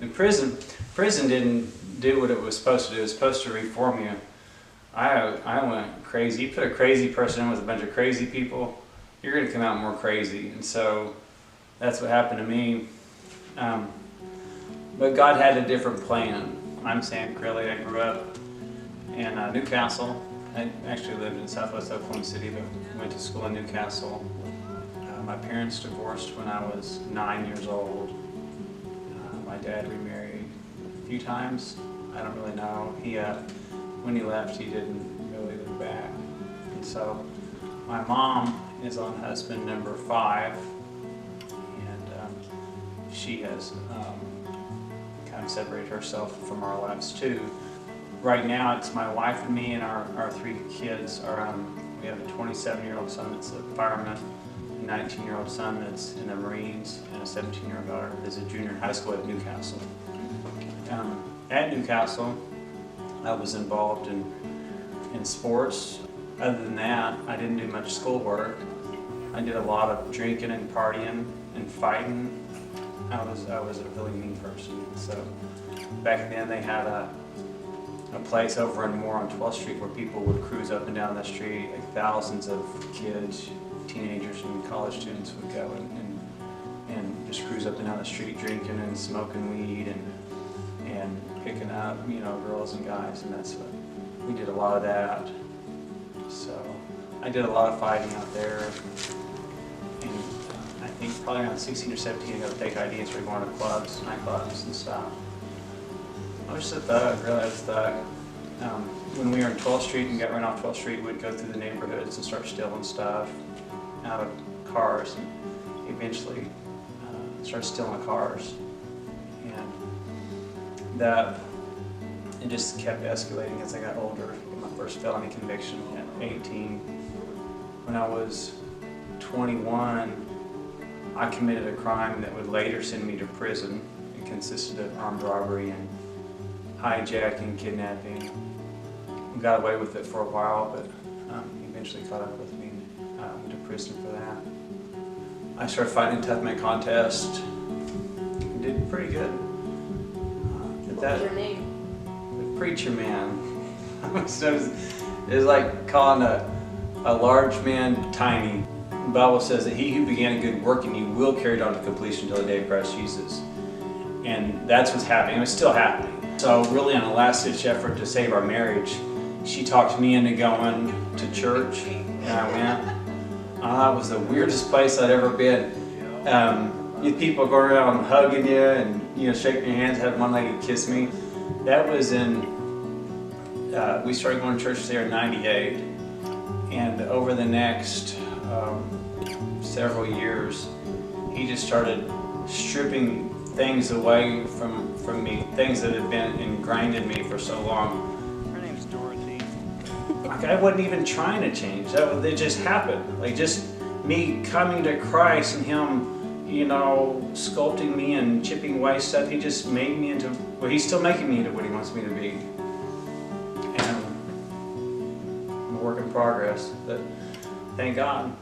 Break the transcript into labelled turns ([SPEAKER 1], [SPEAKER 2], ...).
[SPEAKER 1] In prison didn't do what it was supposed to do. It was supposed to reform you. I went crazy. You put a crazy person in with a bunch of crazy people, you're going to come out more crazy. And so that's what happened to me. But God had a different plan. I'm Sam Crilly. I grew up in Newcastle. I actually lived in Southwest Oklahoma City, but went to school in Newcastle. My parents divorced when I was 9 years old. My dad remarried a few times. I don't really know. When he left, he didn't really look back. And so my mom is on husband number 5, and she has kind of separated herself from our lives too. Right now, it's my wife and me and our 3 kids. We have a 27-year-old son that's a fireman, a 19-year-old son that's in the Marines, and a 17-year-old daughter that's a junior in high school at Newcastle. At Newcastle, I was involved in sports. Other than that, I didn't do much schoolwork. I did a lot of drinking and partying and fighting. I was a really mean person. So back then they had a place over in Moore on 12th Street where people would cruise up and down the street. Like thousands of kids, teenagers and college students would go and just cruise up and down the street drinking and smoking weed and picking up, girls and guys, and that's what we did, a lot of that. So I did a lot of fighting out there, and I think probably around 16 or 17 I got a fake ID and started going to clubs, nightclubs and stuff. I was just a thug, really. I was a thug. When we were on 12th Street and got run off 12th Street, we'd go through the neighborhoods and start stealing stuff out of cars, and eventually started stealing cars. And it just kept escalating as I got older. My first felony conviction at 18. When I was 21, I committed a crime that would later send me to prison. It consisted of armed robbery and hijacking, kidnapping. I got away with it for a while, but he eventually caught up with me and went to prison for that. I started fighting in tough man contest. Did pretty good.
[SPEAKER 2] What was your name?
[SPEAKER 1] The Preacher Man. It was like calling a large man tiny. The Bible says that he who began a good work in you will carry it on to completion until the day of Christ Jesus. And that's what's happening. It was still happening. So really on a last-ditch effort to save our marriage, she talked me into going to church, and I went. It was the weirdest place I'd ever been. You people going around hugging you and shaking your hands. Had one lady kiss me. That was we started going to church there in '98, and over the next several years, he just started stripping things away from me, things that had been ingrained in me for so long.
[SPEAKER 3] Her name's Dorothy.
[SPEAKER 1] Like I wasn't even trying to change. It just happened. Like just me coming to Christ and Him, sculpting me and chipping away stuff. He just made me into, He's still making me into what He wants me to be. And I'm a work in progress, but thank God.